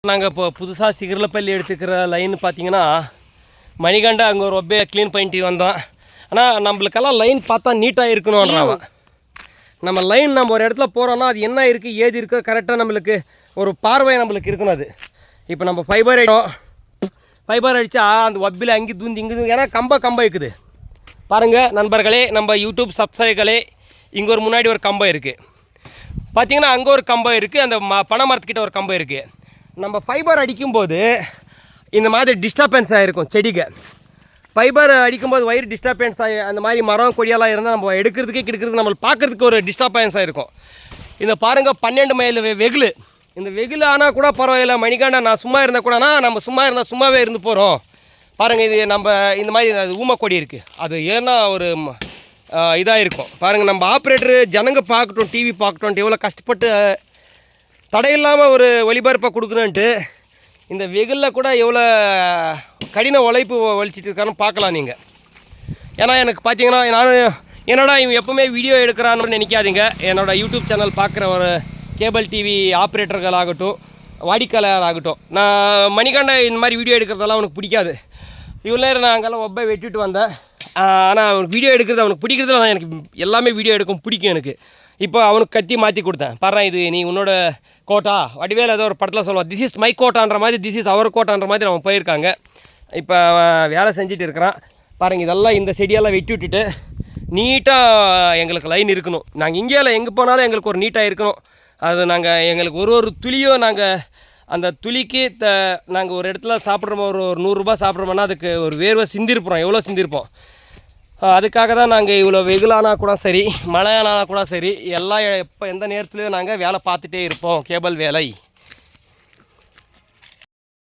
நாங்கள் இப்போ புதுசாக சிகர்லப்பள்ளி எடுத்துக்கிற லைன் பார்த்தீங்கன்னா மணிகண்டா அங்கே ஒரு ஒப்பே க்ளீன் பண்ணிட்டு வந்தோம். ஆனால் நம்மளுக்கெல்லாம் லைன் பார்த்தா நீட்டாக இருக்கணுன்றான். நம்ம லைன் நம்ம ஒரு இடத்துல போகிறோன்னா அது என்ன இருக்குது ஏது இருக்கோ கரெக்டாக நம்மளுக்கு ஒரு பார்வை நம்மளுக்கு இருக்கணும். அது இப்போ நம்ம ஃபைபர் அடித்தா அந்த ஒப்பில் அங்கே தூந்தி இங்கே ஏன்னா கம்பம் இருக்குது பாருங்கள் நண்பர்களே, நம்ம யூடியூப் சப்ஸ்கிரைபர்களே. இங்கே ஒரு முன்னாடி ஒரு கம்பம் இருக்குது பார்த்தீங்கன்னா, அங்கே ஒரு கம்பம் இருக்குது, அந்த பனை மரத்துக்கிட்ட ஒரு கம்பம் இருக்குது. நம்ம ஃபைபர் அடிக்கும்போது இந்த மாதிரி டிஸ்டர்பன்ஸ் ஆகிருக்கும் செடிகள். ஃபைபர் அடிக்கும்போது வயிறு டிஸ்டர்பன்ஸ் ஆகி அந்த மாதிரி மரம் கொடியெல்லாம் இருந்தால் நம்ம எடுக்கிறதுக்கு நம்மளுக்கு பார்க்குறதுக்கு ஒரு டிஸ்டர்பன்ஸ் ஆகிருக்கும். இந்த பாருங்கள் 12 மைல் வெகுலு. இந்த வெகுலு ஆனால் கூட பரவாயில்ல, மணிகண்டா நான் சும்மா இருந்தால் கூடனா நம்ம சும்மா இருந்தால் சும்மாவே இருந்து போகிறோம். பாருங்கள், இது நம்ம இந்த மாதிரி அது ஊமக்கொடி இருக்குது, அது ஏன்னா ஒரு இதாக இருக்கும். பாருங்கள், நம்ம ஆப்ரேட்டரு ஜனங்க பார்க்கட்டும், டிவி பார்க்கட்டும், எவ்வளோ கஷ்டப்பட்டு தடையில்லாமல் ஒரு ஒளிபரப்பை கொடுக்கணுன்ட்டு இந்த வெகுலில் கூட எவ்வளோ கடின உழைப்பு வலிச்சிட்டு இருக்கான்னு பார்க்கலாம் நீங்கள். ஏன்னா எனக்கு பார்த்தீங்கன்னா என்னடா இவன் எப்போவுமே வீடியோ எடுக்கிறான்னு நினைக்காதீங்க. என்னோடய யூடியூப் சேனல் பார்க்குற ஒரு கேபிள் டிவி ஆப்ரேட்டர்களாகட்டும், வாடிக்கையாளராகட்டும், நான் மணிகண்டா இந்த மாதிரி வீடியோ எடுக்கிறதெல்லாம் அவனுக்கு பிடிக்காது. இவ்வளோ நேரம் நான் அங்கெல்லாம் ஒப்பை வெட்டிட்டு வந்தேன். ஆனால் அவனுக்கு வீடியோ எடுக்கிறது அவனுக்கு பிடிக்கிறதுல எனக்கு எல்லாமே வீடியோ எடுக்கும் பிடிக்கும் எனக்கு. இப்போ அவனுக்கு கத்தி மாற்றி கொடுத்தேன். பாரு, இது நீ உன்னோட கோட்டா வடிவேல் ஏதோ ஒரு படத்தில் சொல்லுவான், திஸ் இஸ் மை கோட்டான்ற மாதிரி, திஸ் இஸ் அவர் கோட்டான்ற மாதிரி அவன் போயிருக்காங்க. இப்போ வேலை செஞ்சுட்டு இருக்கிறான். பாருங்கள், இதெல்லாம் இந்த செடியெல்லாம் வெட்டி விட்டுட்டு நீட்டாக எங்களுக்கு லைன் இருக்கணும். நாங்கள் இங்கேயில் எங்கே போனாலும் எங்களுக்கு ஒரு நீட்டாக இருக்கணும். அது எங்களுக்கு ஒரு துளியும் நாங்கள் அந்த துளிக்கு நாங்கள் ஒரு இடத்துல சாப்பிட்றோமோ ஒரு 100 ரூபா சாப்பிட்றோமோன்னா அதுக்கு ஒரு வேர்வை சிந்திருப்போம், எவ்வளோ சிந்திருப்போம். அதுக்காக தான் நாங்கள் இவ்வளோ வெகுலானால் கூட சரி, மழையானால் கூட சரி, எந்த நேரத்துலையும் நாங்கள் வேலை பார்த்துட்டே இருப்போம், கேபிள் வேலை.